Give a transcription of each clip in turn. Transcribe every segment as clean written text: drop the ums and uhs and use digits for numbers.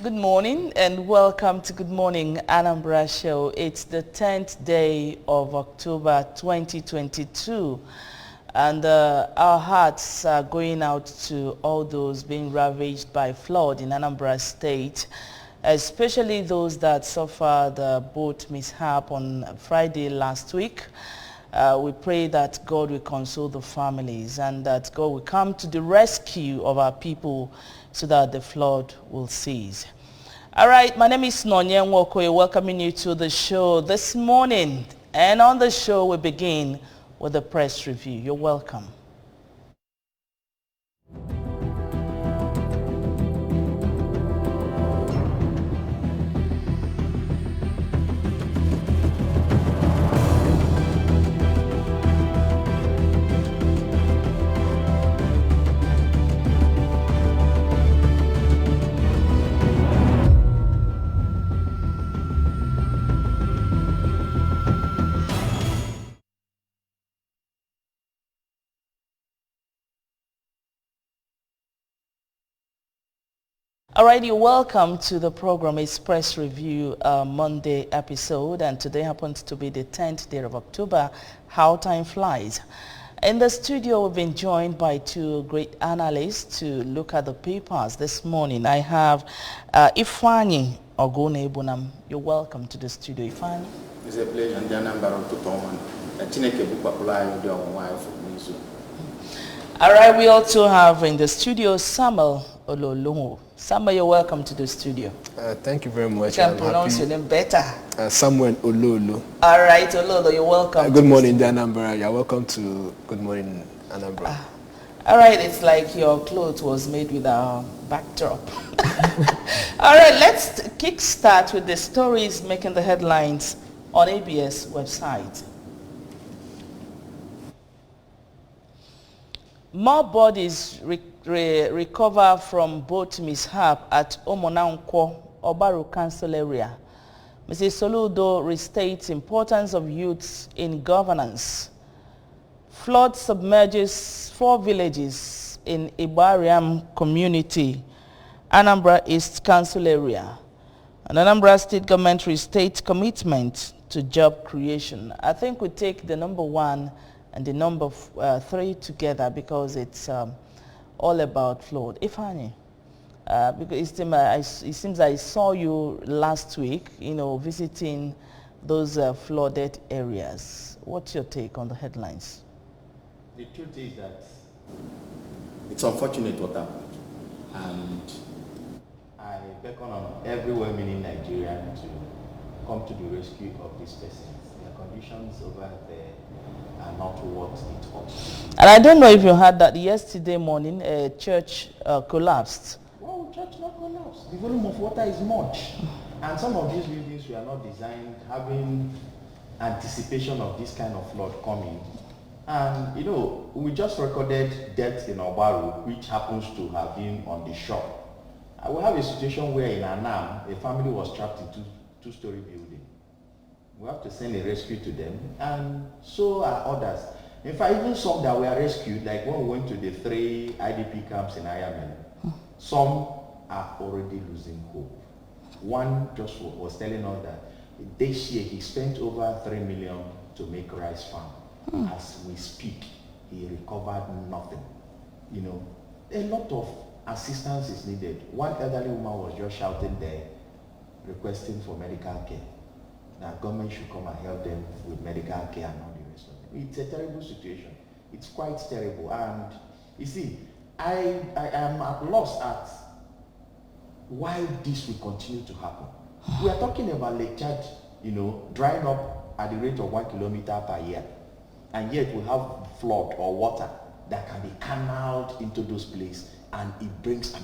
Good morning and welcome to Good Morning Anambra Show. It's the 10th day of October 2022 and our hearts are going out to all those being ravaged by flood in Anambra State, especially those that suffered the boat mishap on Friday last week. We pray that God will console the families and that God will come to the rescue of our people so that the flood will cease. All right, my name is Nonye Nwokoye, welcoming you to the show this morning. And on the show, we begin with the press review. You're welcome. Alrighty, welcome to the program. It's Press Review Monday episode, and today happens to be the 10th day of October. How time flies. In the studio, we've been joined by two great analysts to look at the papers this morning. I have Ifeanyi Ogunebunam. You're welcome to the studio, Ifeanyi. It's a pleasure, and the number of all right, we also have in the studio Samuel Ololumo. Samuel, you're welcome to the studio. Thank you very much. You can pronounce your name better. Samuel Ololo. All right, Ololo, you're welcome. Good morning, Anambra. You're welcome to Good Morning Anambra. All right, it's like your clothes was made with a backdrop. All right, let's kickstart with the stories making the headlines on ABS website. More bodies recover from boat mishap at Omonankwo, Obaru Council area. Mrs. Soludo restates importance of youths in governance. Flood submerges 4 villages in Ibariam community, Anambra East Council area. And Anambra State government restates commitment to job creation. I think we take the number 1 and the number 3 together because it's all about flood. Ifeanyi, because it seems I saw you last week, visiting those flooded areas. What's your take on the headlines? The truth is that it's unfortunate what happened, and I beckon on every well-meaning Nigerian to come to the rescue of these persons. Their conditions over there are not what it ought to be. And I don't know if you heard that yesterday morning a church collapsed. Well, church not collapsed. The volume of water is much. And some of these buildings were not designed having anticipation of this kind of flood coming. And we just recorded deaths in Obaru, which happens to have been on the shore. I will have a situation where in Anam, a family was trapped in two-story building. We have to send a rescue to them, and so are others. In fact, even some that were rescued, like when we went to the 3 IDP camps in Ayamen, some are already losing hope. One just was telling us that this year he spent over 3 million to make rice farm. As we speak, he recovered nothing. A lot of assistance is needed. One elderly woman was just shouting there, requesting for medical care. That government should come and help them with medical care and all the rest of it. It's a terrible situation. It's quite terrible. And you see, I am at loss at why this will continue to happen. We are talking about Lake Chad, drying up at the rate of 1 kilometer per year. And yet we have flood or water that can be canaled into those places, and it brings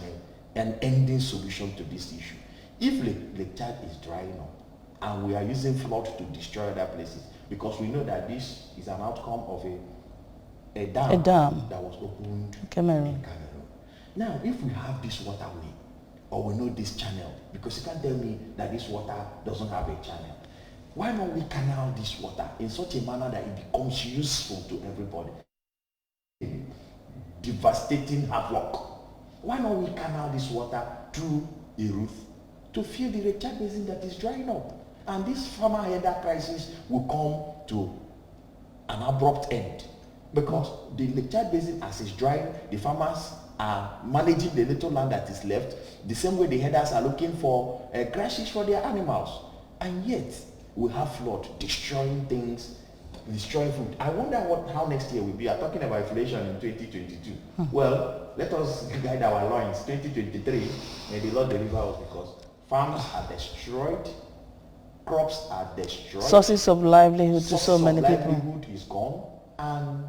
an ending solution to this issue. If Lake Chad is drying up, and we are using flood to destroy other places, because we know that this is an outcome of a dam that was opened in Cameroon. Now, if we have this waterway, or we know this channel, because you can't tell me that this water doesn't have a channel, why don't we canal this water in such a manner that it becomes useful to everybody? Devastating havoc. Why don't we canal this water through a roof to fill the recharge basin that is drying up. And this farmer header crisis will come to an abrupt end because the recharge basin, as it's drying, the farmers are managing the little land that is left the same way the headers are looking for grasses for their animals. And yet, we have flood destroying things, destroying food. I wonder how next year will be. I'm talking about inflation in 2022. Well, let us guide our loins. 2023, may the Lord deliver us because farms are destroyed, crops are destroyed. Sources of livelihood to so many people. Livelihood is gone, and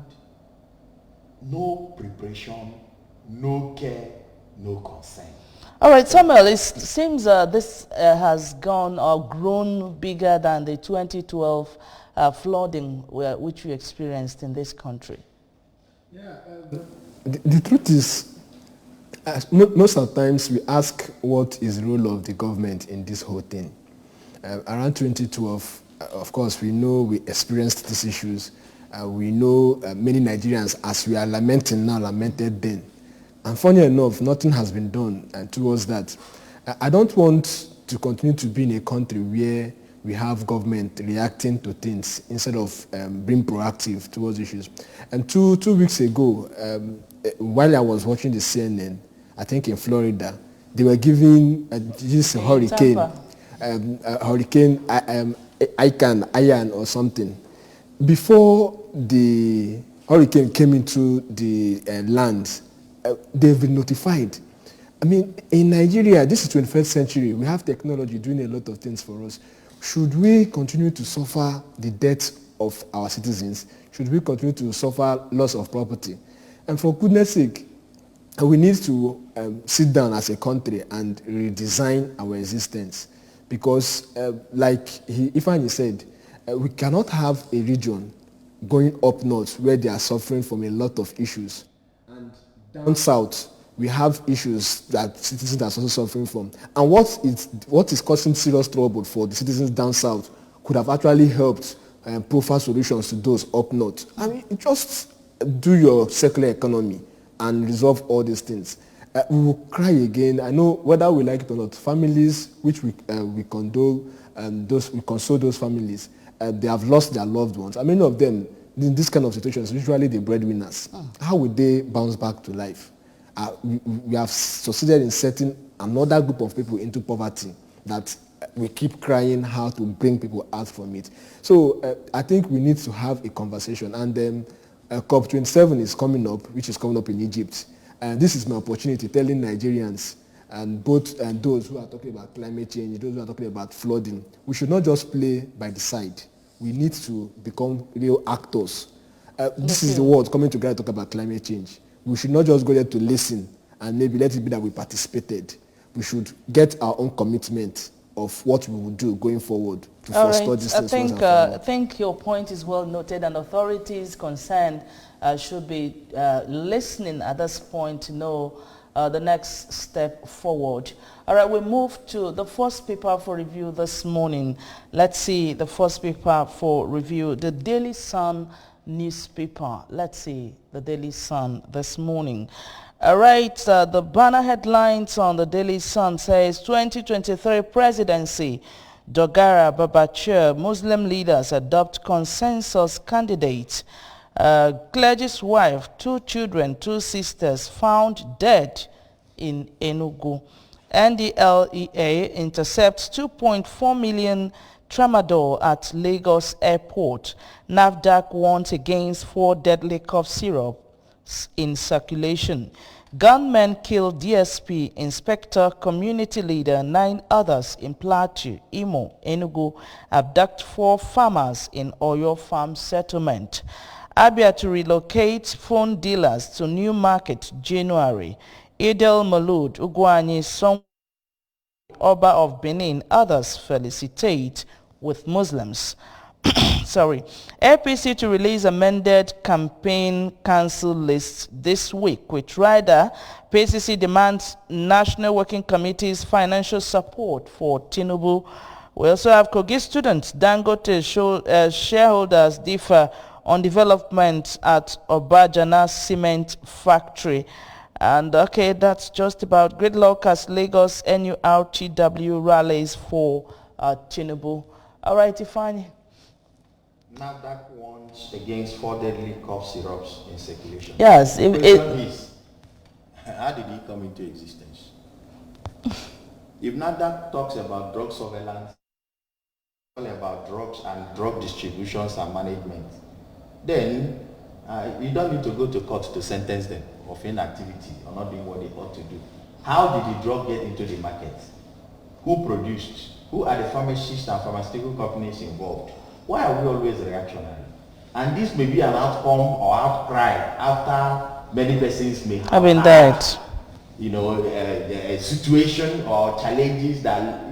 no preparation, no care, no concern. All right, Samuel, it seems this has gone or grown bigger than the 2012 flooding which we experienced in this country. Yeah, the truth is, most of the times we ask what is the role of the government in this whole thing. Around 2012, of course, we know we experienced these issues. We know many Nigerians, as we are lamenting now, lamented then. And funny enough, nothing has been done towards that. I don't want to continue to be in a country where we have government reacting to things instead of being proactive towards issues. And two weeks ago, while I was watching the CNN, I think in Florida, they were giving this hurricane, hurricane Ian or something. Before the hurricane came into the land, they've been notified. I mean, in Nigeria, this is 21st century. We have technology doing a lot of things for us. Should we continue to suffer the death of our citizens? Should we continue to suffer loss of property? And for goodness sake, we need to sit down as a country and redesign our existence. Because like Ifeanyi said, we cannot have a region going up north where they are suffering from a lot of issues. And down south, we have issues that citizens are also suffering from. And what is causing serious trouble for the citizens down south could have actually helped provide solutions to those up north. I mean, just do your circular economy and resolve all these things. We will cry again. I know whether we like it or not, families which we condole, we console those families, they have lost their loved ones. And many of them, in this kind of situations, usually the breadwinners. How would they bounce back to life? We have succeeded in setting another group of people into poverty that we keep crying how to bring people out from it. So I think we need to have a conversation. And then COP27 is coming up, which is coming up in Egypt. And this is my opportunity telling Nigerians and those who are talking about climate change, those who are talking about flooding, we should not just play by the side. We need to become real actors. This is the world coming together to talk about climate change. We should not just go there to listen and maybe let it be that we participated. We should get our own commitment of what we will do going forward to forestall these things. I think your point is well noted, and authorities concerned should be listening at this point to know the next step forward. All right, we move to the first paper for review this morning. Let's see the first paper for review, the Daily Sun newspaper. Let's see the Daily Sun this morning. All right, the banner headlines on the Daily Sun says 2023 presidency, Dogara Babachir, Muslim leaders adopt consensus candidates. Clergy's wife, 2 children, 2 sisters found dead in Enugu. NDLEA intercepts 2.4 million tramadol at Lagos airport. NAFDAC warns against 4 deadly cough syrups in circulation. Gunmen kill DSP, inspector, community leader, 9 others in Plateau, Imo, Enugu, abduct 4 farmers in Oyo farm settlement. Abia to relocate phone dealers to New Market, January. Idel Malud, Ugwani, some Oba of Benin, others felicitate with Muslims. Sorry. APC to release amended campaign council list this week, which rather PCC demands National Working Committee's financial support for Tinubu. We also have Kogi students, Dangote shareholders differ on development at Obajana Cement Factory. And okay, that's just about good luck as Lagos NURTW rallies for Tinubu. All right, Ifeanyi. NAFDAC warns against 4 deadly cough syrups in circulation. Yes. The question is, how did it come into existence? If NAFDAC talks about drug surveillance, all about drugs and drug distributions and management, then you don't need to go to court to sentence them of inactivity or not doing what they ought to do. How did the drug get into the market? Who produced? Who are the pharmacists and pharmaceutical companies involved? Why are we always reactionary? And this may be an outcome or outcry after many persons may have died. A situation or challenges that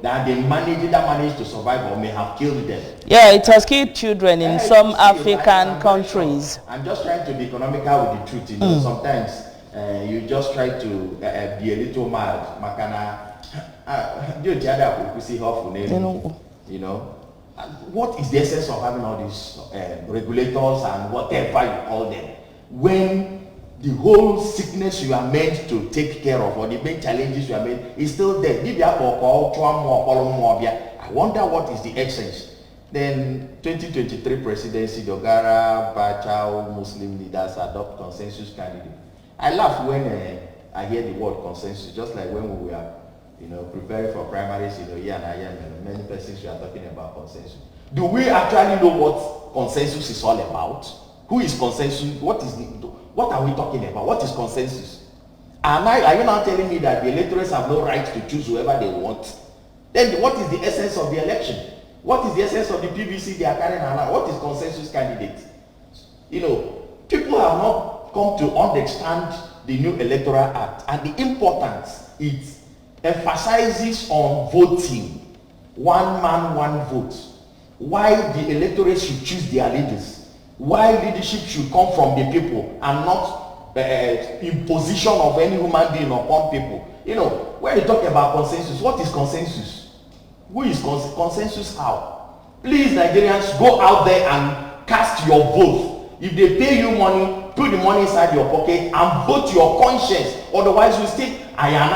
that they managed to survive or may have killed them. Yeah, it has killed children in some African countries. I'm just trying to be economical with the truth. Sometimes you just try to be a little mad. What is the essence of having all these regulators and whatever you call them when the whole sickness you are meant to take care of or the main challenges you are meant is still there? I wonder what is the essence. Then 2023 presidency, Dogara, Bachao, Muslim leaders adopt consensus candidate. I laugh when I hear the word consensus, just like when we were preparing for primaries, here and I am, many persons we are talking about consensus. Do we actually know what consensus is all about? Who is consensus? What are we talking about? What is consensus? Are you now telling me that the electors have no right to choose whoever they want? Then what is the essence of the election? What is the essence of the PVC they are carrying around? What is consensus candidate? People have not come to understand the new electoral act and the importance it emphasizes on voting, one man, one vote. Why the electorate should choose their leaders. Why leadership should come from the people and not imposition of any human being upon people. When you talk about consensus, what is consensus? Who is consensus? How? Please, Nigerians, go out there and cast your vote. If they pay you money, put the money inside your pocket and vote your conscience. Otherwise, you still all right.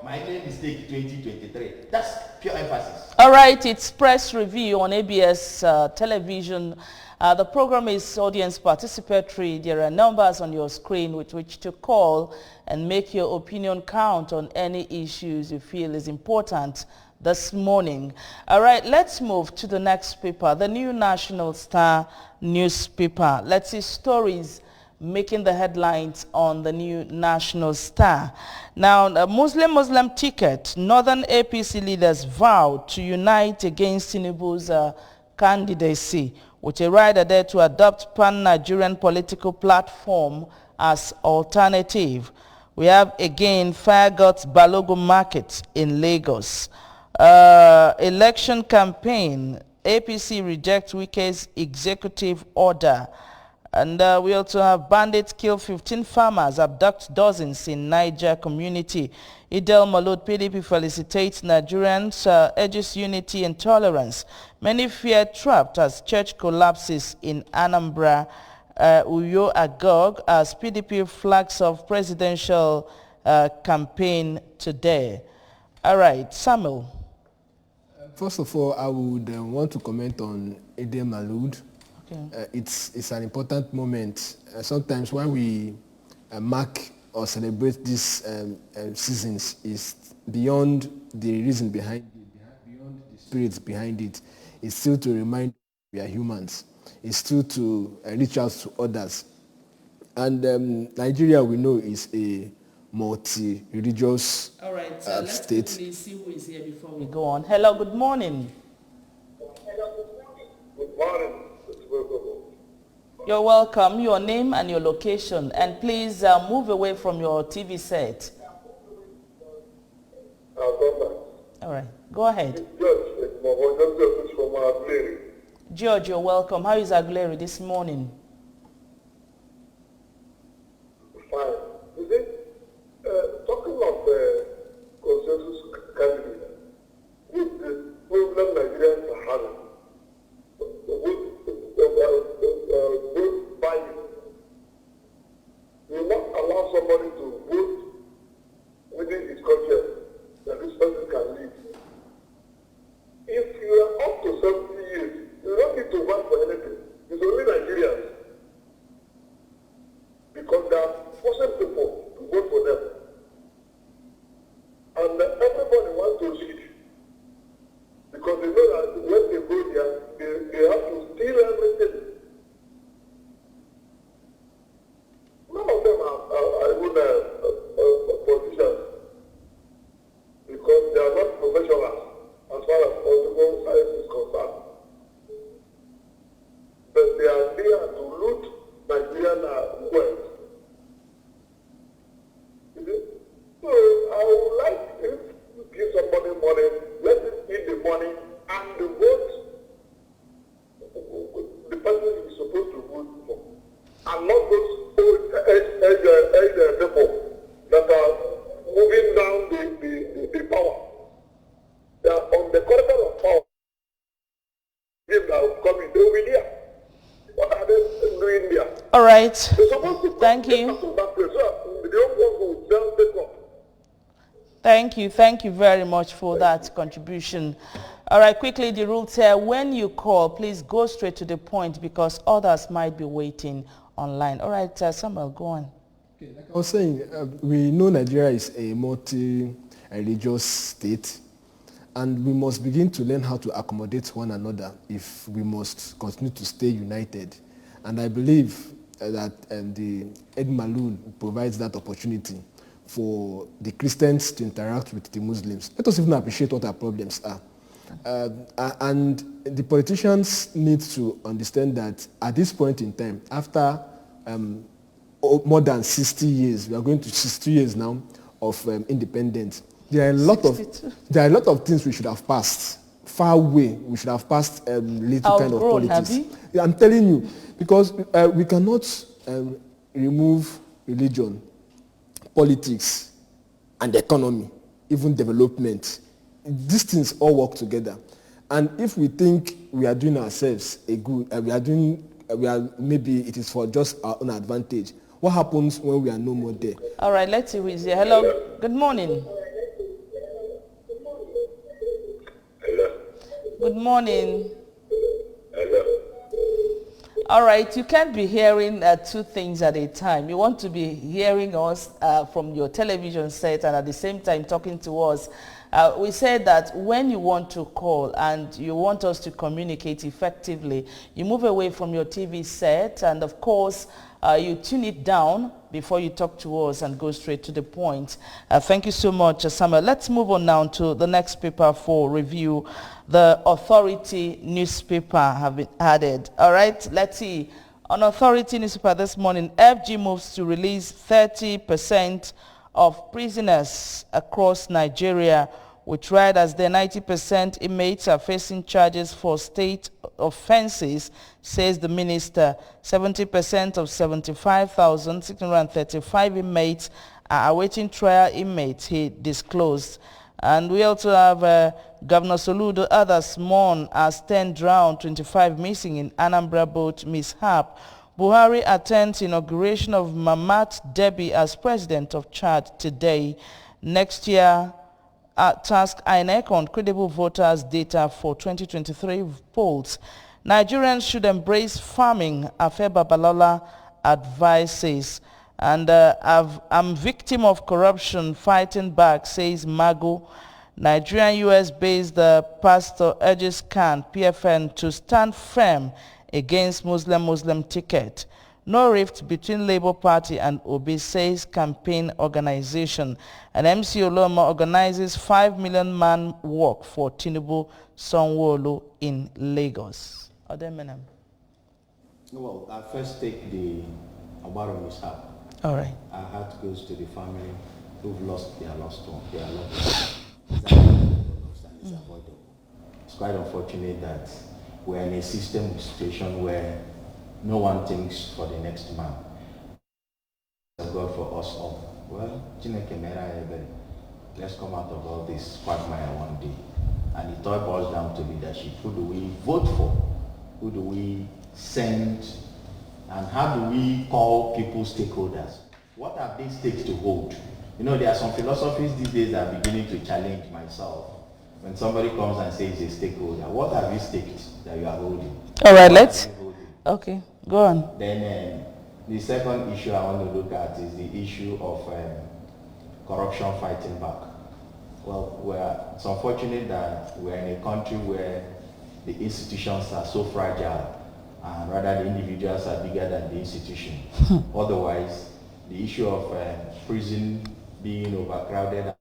My name is Take 2023. That's pure emphasis. All right, it's press review on ABS television. The program is audience participatory. There are numbers on your screen with which to call and make your opinion count on any issues you feel is important this morning. All right, let's move to the next paper, the New National Star newspaper. Let's see stories making the headlines on the New National Star. Now, the Muslim ticket, Northern APC leaders vow to unite against Tinubu's candidacy, with a rider there to adopt pan-Nigerian political platform as alternative. We have again Fairgods Balogun Market in Lagos. Election campaign, APC rejects Wike's executive order. And we also have bandits kill 15 farmers, abduct dozens in Niger community. Idel Malud PDP felicitates Nigerians, urges unity and tolerance. Many fear trapped as church collapses in Anambra. Uyo Agog as PDP flags of presidential campaign today. All right, Samuel. First of all, I would want to comment on Idel Malud. It's an important moment. Sometimes when we mark or celebrate these seasons, is beyond the reason behind it, beyond the spirit behind it. It's still to remind we are humans. It's still to reach out to others. And Nigeria, we know, is a multi-religious All right, so let's state. quickly see who is here before we go on. Hello, good morning. Good morning. You're welcome. Your name and your location. And please move away from your TV set. All right. Go ahead. George, you're welcome. How is Aguilera this morning? Fine. Is it talking of consensus candidate? If the problem Nigerians are having, both will not allow somebody to vote within his conscience that this person can lead. If you are up to 70 years, you don't need to vote for anything. It's only Nigerians. Because they are forcing people to vote for them. And everybody wants to lead. Because they know that when they go there, they have to steal everything. None of them are even politicians. Because they are not professionals as far as political science is concerned. But they are there to loot Nigerian wealth. So I would like if you give somebody money, let him eat the money and the vote the person is supposed to vote for. And not those old age people that are moving down the power. They are on the corridor of power. If they are coming, they will be there. What are they doing there? All right. Thank you. Thank you very much for that contribution. All right, quickly, the rules here. When you call, please go straight to the point because others might be waiting online. All right, Samuel, go on. Okay, like I was saying, we know Nigeria is a multi-religious state, and we must begin to learn how to accommodate one another if we must continue to stay united. And I believe that the Eid Malul provides that opportunity for the Christians to interact with the Muslims. Let us even appreciate what our problems are. And the politicians need to understand that at this point in time, after more than 60 years, we are going to 60 years now of independence, there are a lot of things we should have passed, far away. We should have passed little kind of politics. Yeah, I'm telling you, because we cannot remove religion, politics, and economy, even development. These things all work together. And if we think we are doing ourselves a good, maybe it is for just our own advantage, what happens when we are no more there? All right, let's see who is here. Hello, good morning. Hello. Good morning. Hello. All right, you can't be hearing two things at a time. You want to be hearing us from your television set and at the same time talking to us. We said that when you want to call and you want us to communicate effectively, you move away from your TV set and of course you tune it down before you talk to us and go straight to the point. Thank you so much, Samuel. Let's move on now to the next paper for review. The Authority newspaper have been added. All right, let's see. On Authority newspaper this morning, FG moves to release 30% of prisoners across Nigeria, which read as the 90% inmates are facing charges for state offenses, says the minister. 70% of 75,635 inmates are awaiting trial inmates, he disclosed. And we also have Governor Soludo, others mourn as 10 drowned, 25 missing in Anambra boat mishap. Buhari attends inauguration of Mamat Debi as president of Chad today. Next year, task INEC on credible voters data for 2023 polls. Nigerians should embrace farming, Afe Babalola advises. And I'm victim of corruption, fighting back, says Mago. Nigerian US-based pastor urges Khan, PFN, to stand firm against Muslim ticket. No rift between Labour Party and Obi, says campaign organization. And MC Oloma organizes 5 million man walk for Tinubu Sanwo-Olu in Lagos. Well, I first take the Obaro mishap. All right. Our heart goes to the family who've lost their lost one, their loved one. It's avoidable. It's quite unfortunate that we're in a system situation where no one thinks for the next man. God for us all. Well, let's come out of all this quagmire one day. And it all boils down to leadership. Who do we vote for? Who do we send? And how do we call people stakeholders? what have they staked to hold? You know, there are some philosophies these days that are beginning to challenge myself. When somebody comes and says a stakeholder, what have you staked that you are holding? All right, What let's. are you holding? Okay, go on. Then the second issue I want to look at is the issue of corruption fighting back. Well, it's unfortunate that we're in a country where the institutions are so fragile, and rather the individuals are bigger than the institution. Otherwise, the issue of prison being overcrowded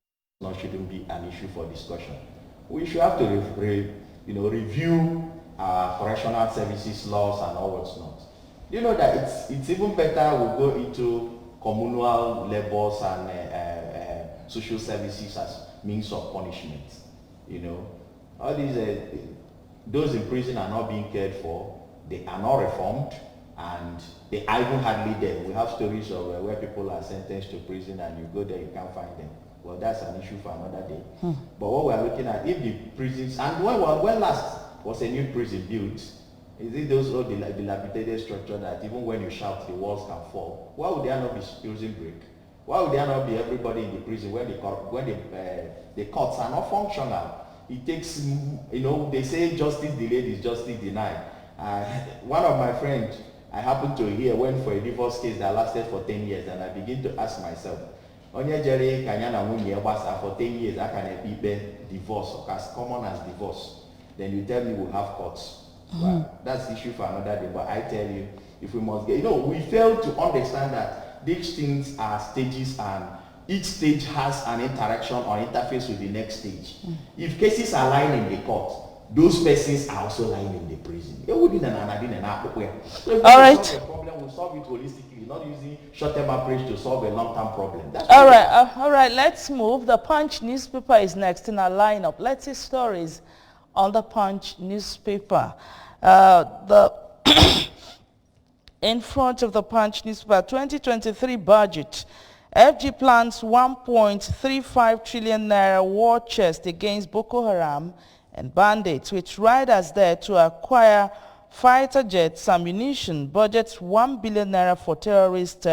shouldn't be an issue for discussion. We should have to review our correctional services laws and all what's not. You know that it's even better we go into communal labors and social services as means of punishment. You know, all these those in prison are not being cared for. They are not reformed, and they are even hardly there. We have stories of where people are sentenced to prison, and you go there, you can't find them. Well, that's an issue for another day. But what we are looking at, if the prisons, and when last was a new prison built, is it those old dilapidated structure that even when you shout, the walls can fall? Why would there not be using brick? Why would there not be everybody in the prison when the courts are not functional? It takes, they say justice delayed is justice denied. One of my friends, I happened to hear, went for a divorce case that lasted for 10 years, and I begin to ask myself, Onye Jerry Kanyana for 10 years, I can be divorce, or as common as divorce. Then you tell me we'll have courts. Well, that's the issue for another day, but I tell you, if we must get, we fail to understand that these things are stages, and each stage has an interaction or interface with the next stage. If cases are lying in the court, those persons are also lying in the prison. So if all right. solve a problem, we'll solve it holistically, not using short-term approach to solve a long-term problem. That's All right, all right, let's move. The Punch newspaper is next in our lineup. Let's see stories on the Punch newspaper. In front of the Punch newspaper, 2023 budget. FG plans 1.35 trillion naira war chest against Boko Haram and bandits, with riders there to acquire fighter jets, ammunition, budgets 1 billion naira for terrorist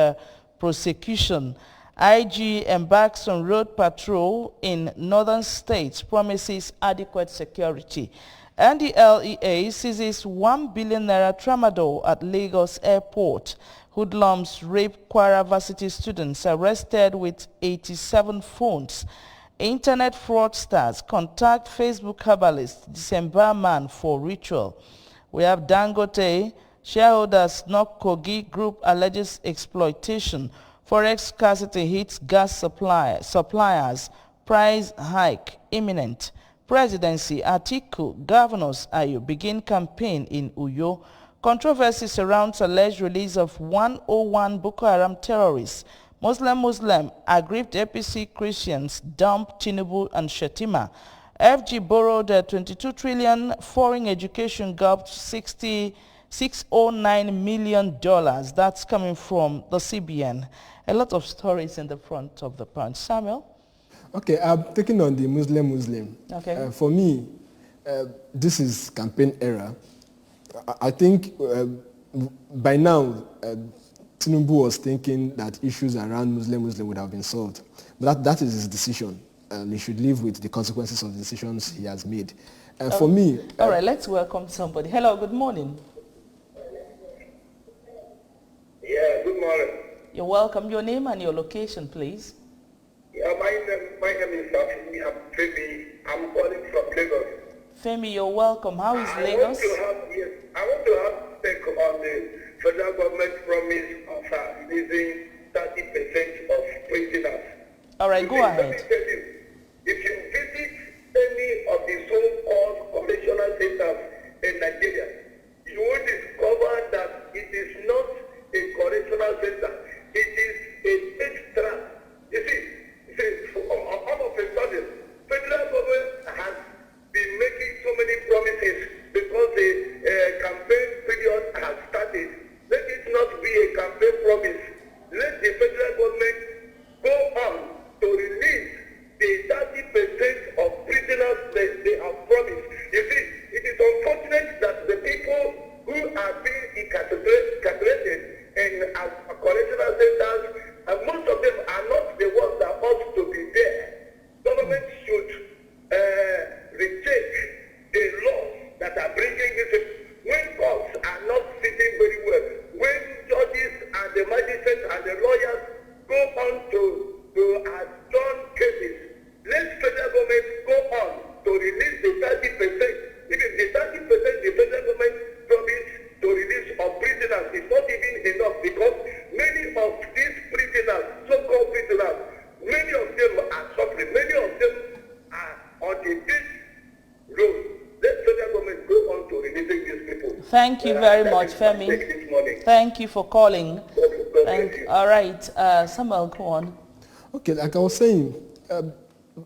prosecution. IG embarks on road patrol in northern states, promises adequate security. And the LEA seizes 1 billion naira tramadol at Lagos airport. Hoodlums rape Kwara Varsity students, arrested with 87 phones. Internet fraudsters contact Facebook herbalist, December man for ritual. We have Dangote, shareholders knock Kogi group alleges exploitation. Forex scarcity hits gas suppliers, price hike imminent. Presidency, Atiku, governors Ayo begin campaign in Uyo. Controversy surrounds alleged release of 101 Boko Haram terrorists. Muslim, aggrieved APC Christians dump Tinubu and Shetima. FG borrowed 22 trillion, foreign education gulped $609 million. That's coming from the CBN. A lot of stories in the front of the Punch. Samuel? Okay, I'm taking on the Muslim. Okay. For me, this is campaign era. I think by now, Tinubu was thinking that issues around Muslim would have been solved. But that is his decision, and he should live with the consequences of the decisions he has made. For me... all right, let's welcome somebody. Hello, good morning. Yeah, good morning. You're welcome. Your name and your location, please. Yeah, my name is Femi. I'm Femi. I'm calling from Lagos. Femi, you're welcome. How is Lagos? I want to have take on the federal government promise of releasing 30% of prisoners. All right, go ahead. Let me tell you, if you visit any of the so-called correctional centers in Nigeria, you will discover that it is not a correctional center. It is a death trap. You see, all of a sudden, federal government has been making so many promises because the campaign period has started. Let it not be a campaign promise. Let the federal government go on to release on to adjourn cases. Let federal government go on to release the 30%. Even the 30% the federal government promised to release of prisoners is not even enough, because many of these prisoners, so-called prisoners, many of them are suffering. Many of them are on the death road. Let federal government go on to releasing these people. Thank you very much, Femi. Thank you for calling. All right, Samuel, go on. Okay, like I was saying,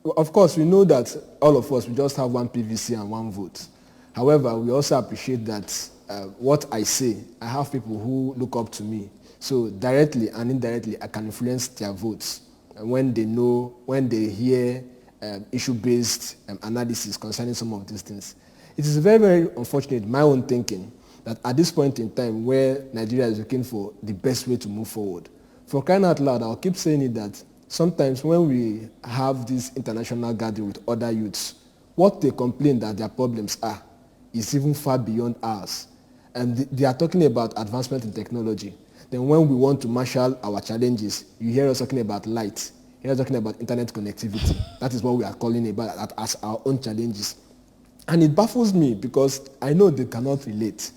of course, we know that all of us, we just have one PVC and one vote. However, we also appreciate that what I say, I have people who look up to me. So directly and indirectly, I can influence their votes. And when they hear issue-based analysis concerning some of these things. It is very, very unfortunate, my own thinking, that at this point in time where Nigeria is looking for the best way to move forward, for crying out loud, I'll keep saying it, that sometimes when we have this international gathering with other youths, what they complain that their problems are is even far beyond ours. And they are talking about advancement in technology. Then when we want to marshal our challenges, you hear us talking about light. You hear us talking about internet connectivity. That is what we are calling about as our own challenges. And it baffles me because I know they cannot relate.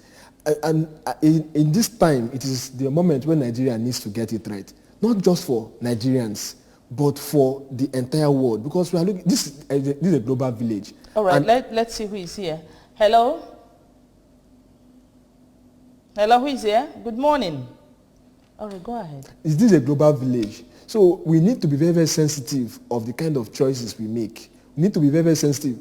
And in this time, it is the moment when Nigeria needs to get it right. Not just for Nigerians, but for the entire world. Because we are looking, this is a global village. All right, let's see who is here. Hello? Hello, who is here? Good morning. All right, go ahead. Is this a global village? So we need to be very, very sensitive of the kind of choices we make. We need to be very, very sensitive.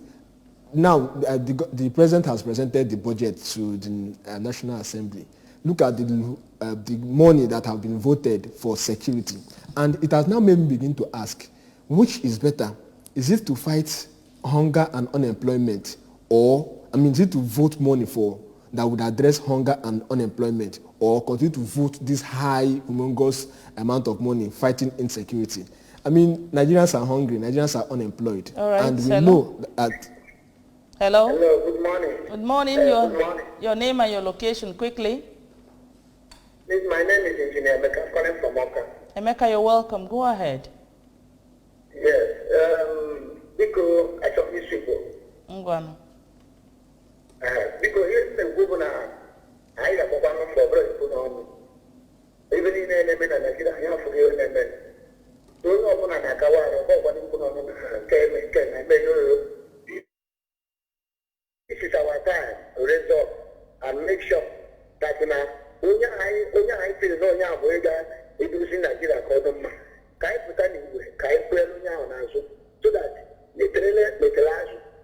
Now, the president has presented the budget to the National Assembly. Look at the money that have been voted for security. And it has now made me begin to ask, which is better? Is it to fight hunger and unemployment? Or, is it to vote money for that would address hunger and unemployment? Or continue to vote this high, humongous amount of money fighting insecurity? Nigerians are hungry, Nigerians are unemployed. All right, and we know that... Hello? Hello, good morning. Good morning. Good morning. Your name and your location, quickly. My name is Engineer Emeka, calling from Oka. Emeka, you're welcome. Go ahead. Yes. Because I talk this people. Ngwano. Because here's the governor. I have a one for bread. Even in any minute, I get a half of you in a minute. Don't open a Nakawa or what you put on I may know. This is our time to raise up and make sure that I feel no young boy it is in Nigeria called them. Kai put an English, Kai put on answer so that literally,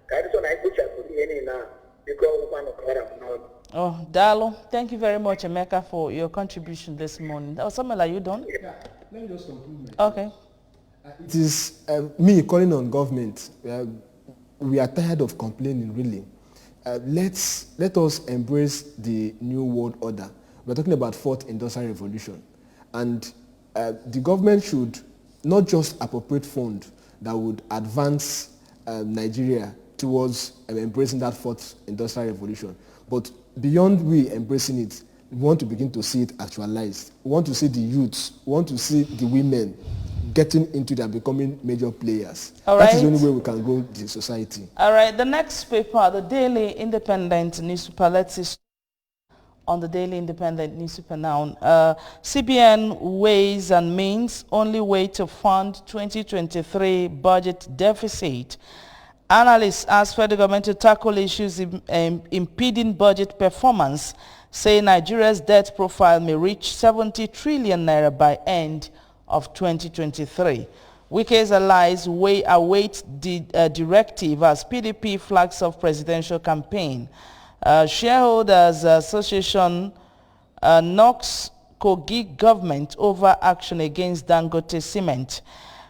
Kai I put any now because one of Koram. Oh, Dalo, thank you very much, Emeka, for your contribution this morning. Samuel, are you done? Yeah, let me just conclude. Okay. It is me calling on government. We are tired of complaining, really. Let us embrace the new world order. We're talking about fourth industrial revolution. And the government should not just appropriate funds that would advance Nigeria towards embracing that fourth industrial revolution. But beyond we embracing it, we want to begin to see it actualized. We want to see the youths, we want to see the women getting into it and becoming major players. All that right. is the only way we can grow the society. All right, the next paper, the Daily Independent newspaper, let's see on the Daily Independent newspaper now. CBN Ways and Means, only way to fund 2023 budget deficit. Analysts ask federal government to tackle issues impeding budget performance, say Nigeria's debt profile may reach 70 trillion naira by end of 2023. Wike's allies await the directive as PDP flags off presidential campaign. Shareholders Association knocks Kogi government over action against Dangote Cement.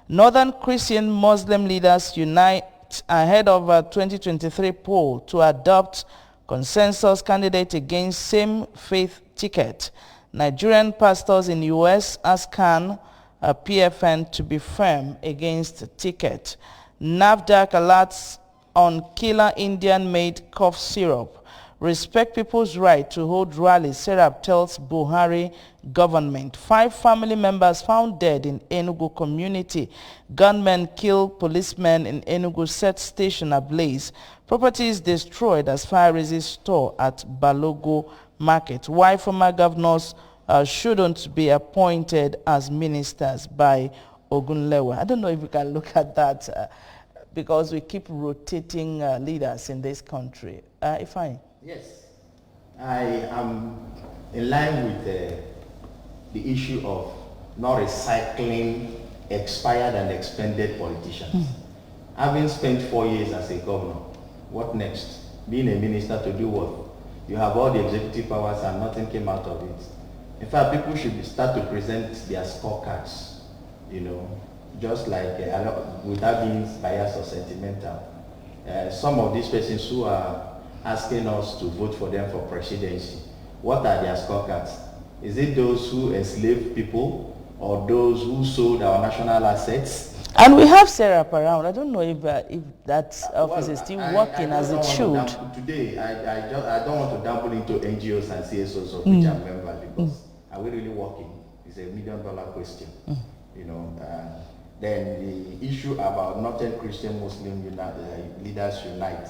Northern Christian Muslim leaders unite ahead of a 2023 poll to adopt consensus candidate against same faith ticket. Nigerian pastors in US ask Khan PFN to be firm against ticket. NAFDAC alerts on killer Indian-made cough syrup. respect people's right to hold rallies, Serap tells Buhari government. 5 family members found dead in Enugu community. Gunmen kill policemen in Enugu, set station ablaze. Properties destroyed as fire raises store at Balogo Market. Why former governors shouldn't be appointed as ministers by Ogunlewa. I don't know if we can look at that because we keep rotating leaders in this country. Ifeanyi? Yes, I am in line with the issue of not recycling expired and expended politicians. Having spent 4 years as a governor, what next? Being a minister to do what? You have all the executive powers and nothing came out of it. In fact, people should start to present their scorecards, you know, just like, without being biased or sentimental. Some of these persons who are asking us to vote for them for presidency, what are their scorecards? Is it those who enslaved people or those who sold our national assets? And we have Serap around. I don't know if that office is still working as it should. Today, I don't want to dabble into NGOs and CSOs of which I'm member, because are we really working? It's a $1 million question. You know. Then the issue about Northern Christian Muslim leaders unite.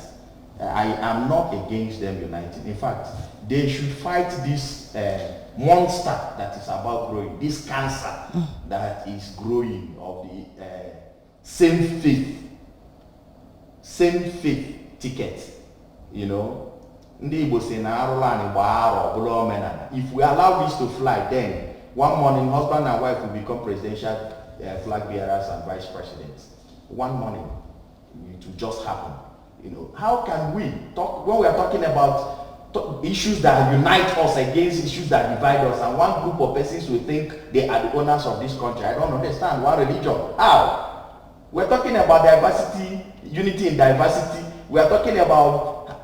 I am not against them uniting. In fact, they should fight this monster that is about growing, this cancer that is growing of the same faith ticket. You know, if we allow this to fly, then one morning husband and wife will become presidential flag bearers and vice presidents. One morning, it will just happen. You know, how can we talk when we are talking about issues that unite us against issues that divide us, and one group of persons will think they are the owners of this country? I don't understand. One religion? How? We're talking about diversity, unity in diversity. We are talking about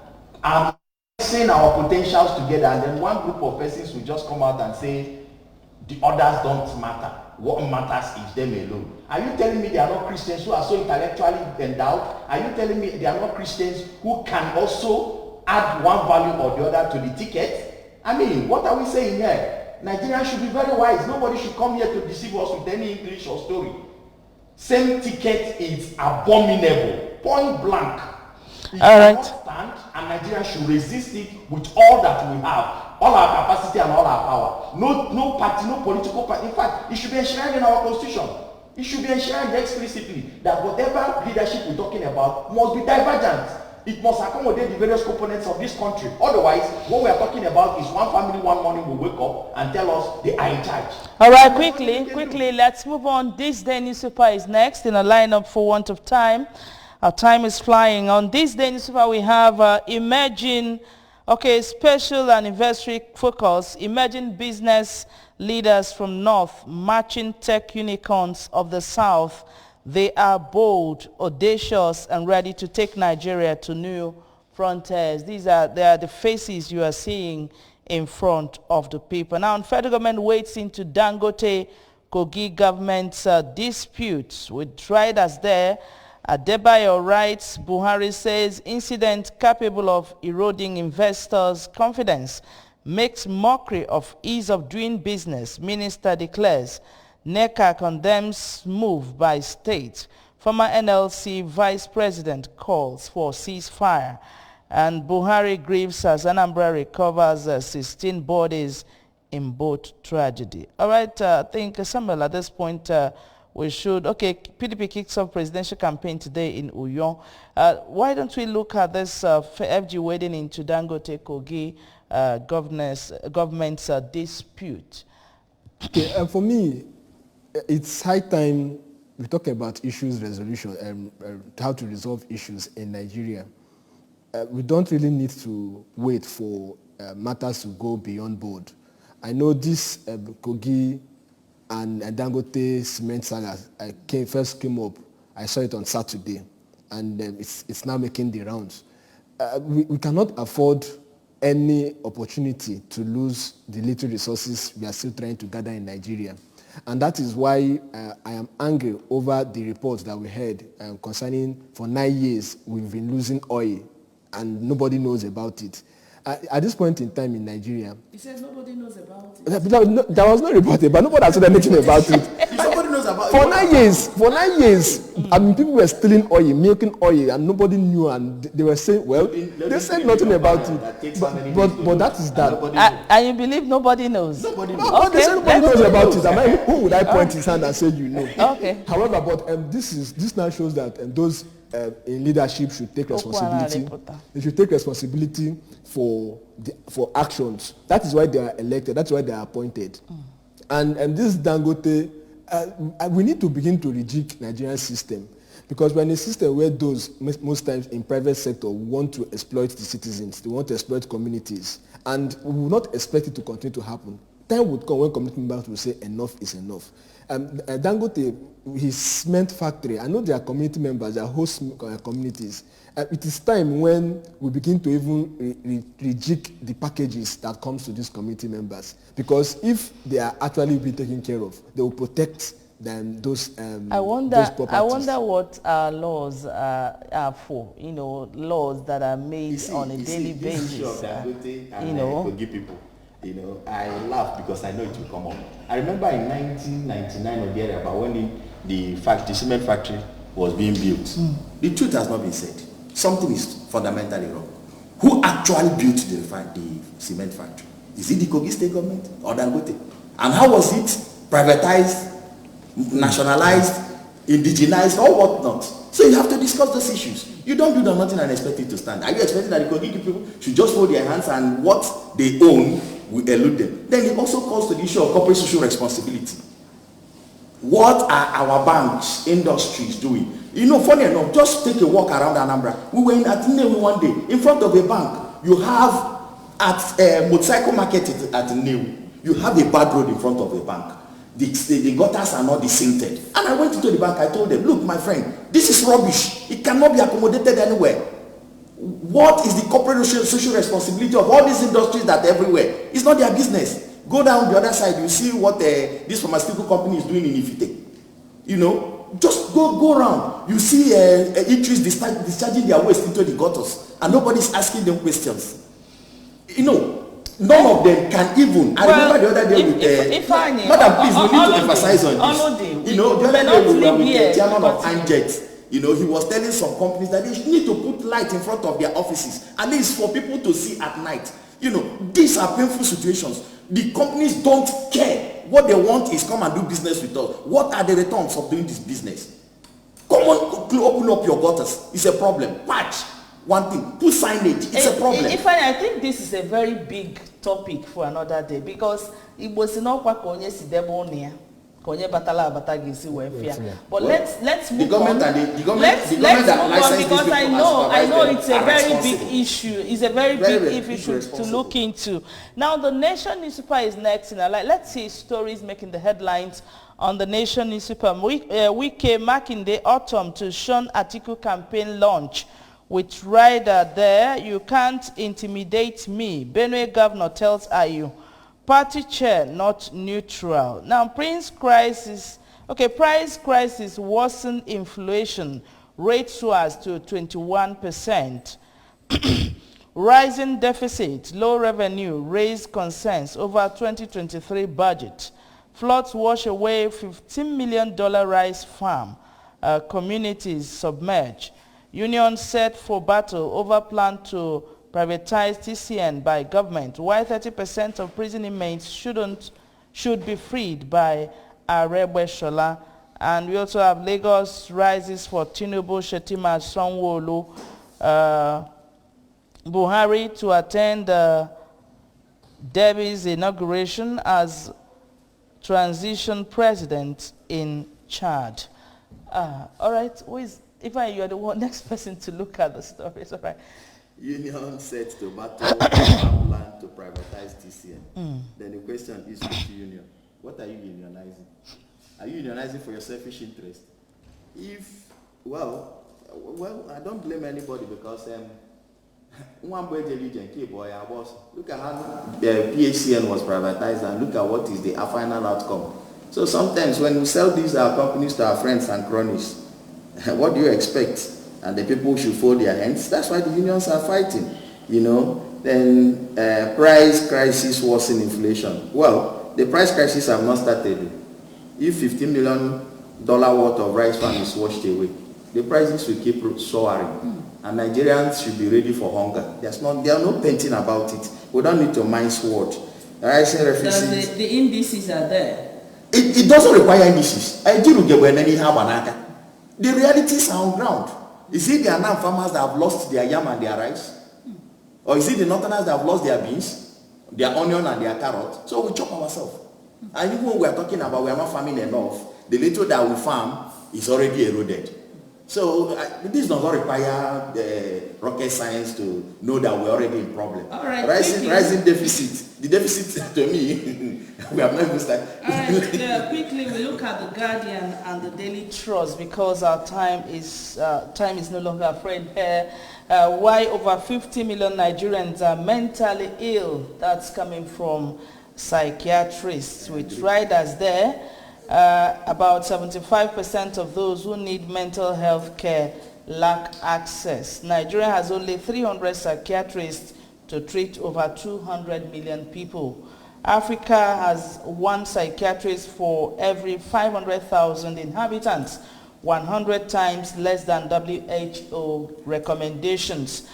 seeing our potentials together, and then one group of persons will just come out and say the others don't matter. What matters is them alone. Are you telling me there are not Christians who are so intellectually endowed? Are you telling me there are not Christians who can also add one value or the other to the ticket? I mean, what are we saying here? Nigerians should be very wise. Nobody should come here to deceive us with any English or story. Same ticket is abominable, point blank. It cannot stand, and Nigeria should resist it with all that we have. All our capacity and all our power. No party, no political party. In fact, it should be enshrined in our constitution. It should be enshrined explicitly that whatever leadership we're talking about must be divergent. It must accommodate the various components of this country. Otherwise, what we are talking about is one family one morning will wake up and tell us they are in charge. All right, quickly, let's move on. This day newspaper is next in a lineup for want of time. Our time is flying. On this day newspaper, we have Emerging. Okay, special anniversary focus, emerging business leaders from North, matching tech unicorns of the South. They are bold, audacious, and ready to take Nigeria to new frontiers. They are the faces you are seeing in front of the people. Now, federal government wades into Dangote Kogi government's disputes with riders there. Adebayo writes, Buhari says incident capable of eroding investors' confidence, makes mockery of ease of doing business. Minister declares, NECA condemns move by state. Former NLC vice president calls for ceasefire. And Buhari grieves as Anambra recovers 16 bodies in boat tragedy. All right, I think, Samuel, at this point, we should, PDP kicks off presidential campaign today in Uyo. Why don't we look at this FG wading into Dangote Kogi government's dispute? Okay, for me, it's high time we talk about issues resolution and how to resolve issues in Nigeria. We don't really need to wait for matters to go beyond board. I know this Kogi and Dangote cement saga first came up. I saw it on Saturday, and it's now making the rounds. We cannot afford any opportunity to lose the little resources we are still trying to gather in Nigeria. And that is why I am angry over the reports that we heard concerning for 9 years we've been losing oil and nobody knows about it. at this point in time in Nigeria, He says nobody knows about it. There was no report, but nobody has said anything about it. If somebody knows about For 9 years, I mean, people were stealing oil, milking oil, and nobody knew, and they were saying, well, they said nothing about it. But that is that. And you believe nobody knows? Nobody knows. No, they said nobody knows about it. Who would I point his hand and say you know? Okay. However, but this now shows that those in leadership should take responsibility. They should take responsibility for actions. That is why they are elected. That's why they are appointed. And this Dangote, we need to begin to rejig Nigerian system, because we're in a system where those most times in private sector want to exploit the citizens. They want to exploit communities, and we will not expect it to continue to happen. Time would come when community members will say enough is enough. Dangote, his cement factory, I know they are community members, they are host communities. It is time when we begin to even rejig the packages that comes to these community members, because if they are actually being taken care of, they will protect them, those properties. I wonder what our laws are for. Laws that are made on a daily basis. Forgive people. I laugh because I know it will come up. I remember in 1999 or thereabout when the cement factory was being built. The truth has not been said. Something is fundamentally wrong. Who actually built the cement factory? Is it the Kogi State government or Dangote? And how was it privatized, nationalized, indigenized, or whatnot? So you have to discuss those issues. You don't do nothing and expect it to stand. Are you expecting that the Kogi people should just hold their hands and what they own will elude them? Then it also calls to the issue of corporate social responsibility. What are our banks, industries doing? Funny enough, just take a walk around Anambra. We were at Nnewi one day, in front of a bank. You have at a motorcycle market at Nnewi, you have a bad road in front of a bank. The gutters are not desinted. And I went into the bank, I told them, look, my friend, this is rubbish. It cannot be accommodated anywhere. What is the corporate social responsibility of all these industries that are everywhere? It's not their business. Go down the other side, you see what this pharmaceutical company is doing in Ifite. Just go around. You see eateries discharging their waste into the gutters, and nobody's asking them questions. None of them can even. I remember the other day with Madam, please, we need to emphasize on this. The other day we were with the chairman of Anjet. He was telling some companies that they need to put light in front of their offices, at least for people to see at night. These are painful situations. The companies don't care. What they want is come and do business with us. What are the returns of doing this business? Come on, open up your gutters. It's a problem. Patch. One thing. Put signage. It's a problem. I think this is a very big topic for another day, because it was not what Konye Sidebonia. Konye Batala Batagisi welfare. But let's move on. Let's move on, because I know it's a very big issue. It's a very big issue to look into. Now the Nation newspaper is next. Let's see stories making the headlines on the Nation newspaper. Wike marking the autumn to Sean Atiku campaign launch. With rider there, you can't intimidate me. Benue governor tells IU. Party chair not neutral. Now, price crisis worsen inflation. Rate soars to 21%. Rising deficit, low revenue raise concerns over 2023 budget. Floods wash away $15 million rice farm. Communities submerged. Union set for battle over plan to privatize TCN by government, while 30% of prison inmates should be freed by Arebe Shola. And we also have Lagos rises for Tinubu, Shetima, Sanwo-Olu, Buhari to attend Debi's inauguration as transition president in Chad. All right, you are the next person to look at the stories. All right. Union set to battle plan to privatize TCN. Then the question is, which union? What are you unionizing? Are you unionizing for your selfish interest? Well, I don't blame anybody, because look at how the PHCN was privatized, and look at what is the final outcome. So sometimes when we sell these companies to our friends and cronies, what do you expect? And the people should fold their hands. That's why the unions are fighting. Then price crisis worsen inflation. Well, the price crisis have not started. If $15 million worth of rice farm is washed away, the prices will keep soaring. And Nigerians should be ready for hunger. There are no painting about it. We don't need to mine sword. Rising refugees. The indices are there. It doesn't require indices. The realities are on ground. Is it the Anam farmers that have lost their yam and their rice? Or is it the Northerners that have lost their beans, their onion and their carrot? So we chop ourselves. And even when we are talking about we are not farming enough, the little that we farm is already eroded. So this does not require rocket science to know that we're already in problem. All right, rising deficit. The deficit to me, we have not even started. All right, quickly we look at the Guardian and the Daily Trust because our time is no longer a friend here. Why over 50 million Nigerians are mentally ill? That's coming from psychiatrists with riders there. About 75% of those who need mental health care lack access. Nigeria has only 300 psychiatrists to treat over 200 million people. Africa has one psychiatrist for every 500,000 inhabitants, 100 times less than WHO recommendations.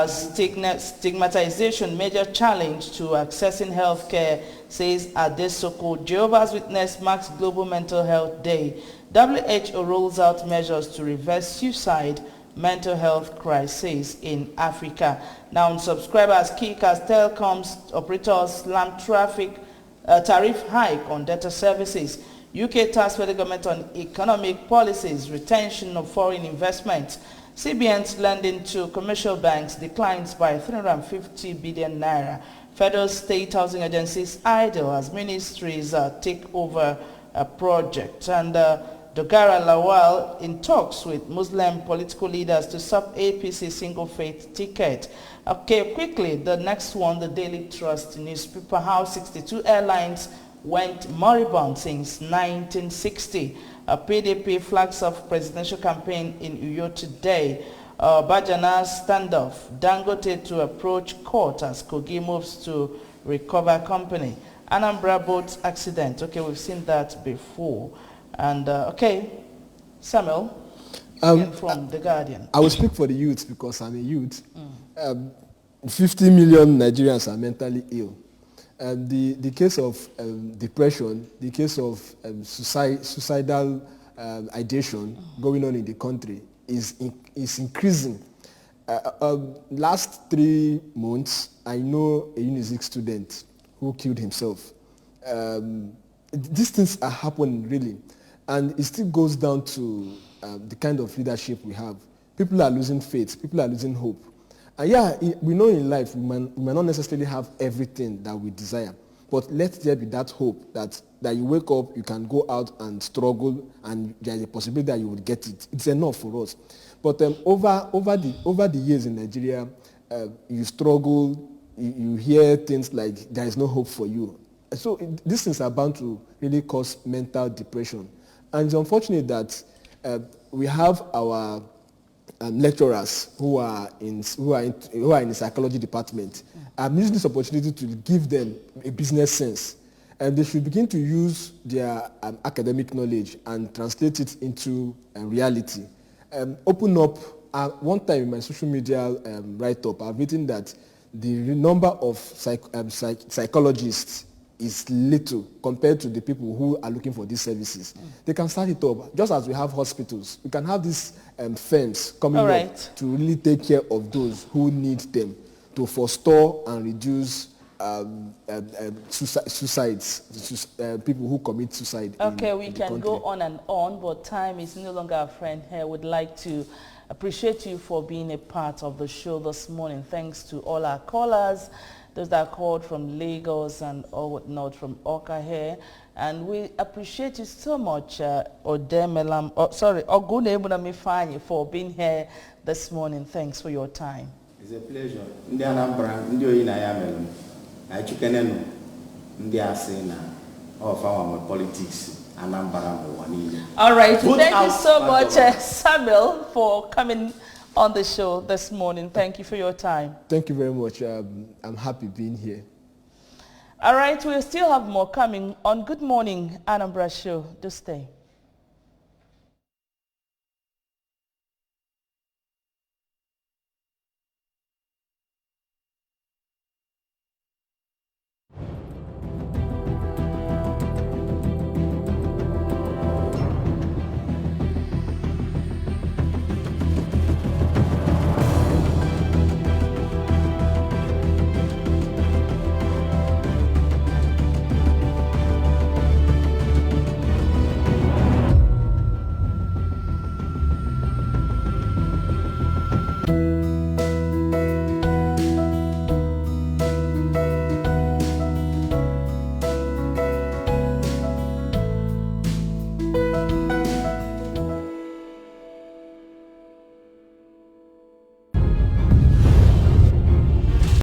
Stigmatization, major challenge to accessing health care, says Adesoko. Jehovah's Witness marks Global Mental Health Day. WHO rolls out measures to reverse suicide, mental health crisis in Africa. Now, subscribers kick as telecoms operators slam tariff hike on data services. UK task federal government on economic policies, retention of foreign investment. CBN's lending to commercial banks declines by 350 billion naira. Federal state housing agencies idle as ministries take over a project. And Dogara Lawal in talks with Muslim political leaders to sub APC single faith ticket. Okay, quickly, the next one, the Daily Trust newspaper, how 62 airlines went moribund since 1960. PDP flags off presidential campaign in Uyo today. Bajana's standoff. Dangote to approach court as Kogi moves to recover company. Anambra boat accident. Okay, we've seen that before. And okay, Samuel, from The Guardian. I will speak for the youth because I'm a youth. 50 million Nigerians are mentally ill. The case of depression, the case of suicidal ideation going on in the country is increasing. Last 3 months, I know a Unizik student who killed himself. These things are happening really, and it still goes down to the kind of leadership we have. People are losing faith, people are losing hope. And yeah, we know in life we might not necessarily have everything that we desire, but let there be that hope that you wake up, you can go out and struggle, and there is a possibility that you will get it. It's enough for us. But over the years in Nigeria, you struggle, you hear things like there is no hope for you. So these things are bound to really cause mental depression. And it's unfortunate that we have our lecturers who are in the psychology department. I'm using this opportunity to give them a business sense, and they should begin to use their academic knowledge and translate it into reality. Open up. One time in my social media write-up, I've written that the number of psychologists is little compared to the people who are looking for these services. They can start it up. Just as we have hospitals, we can have these firms coming up to really take care of those who need them, to forestall and reduce suicides, people who commit suicide. Okay, we can go on and on, but time is no longer a friend here. I would like to appreciate you for being a part of the show this morning. Thanks to all our callers, those that called from Lagos and all whatnot from Oka here. And we appreciate you so much, Ogunebunamifani, for being here this morning. Thanks for your time. It's a pleasure. Ndi Anambra, ndi oyi na ya melu. Na chukenenu, ndi asena, of our politics, Anambra. All right, thank you so much, Samuel, for coming on the show this morning. Thank you for your time. Thank you very much. I'm happy being here. All right, we'll still have more coming on Good Morning Anambra Show. Do stay.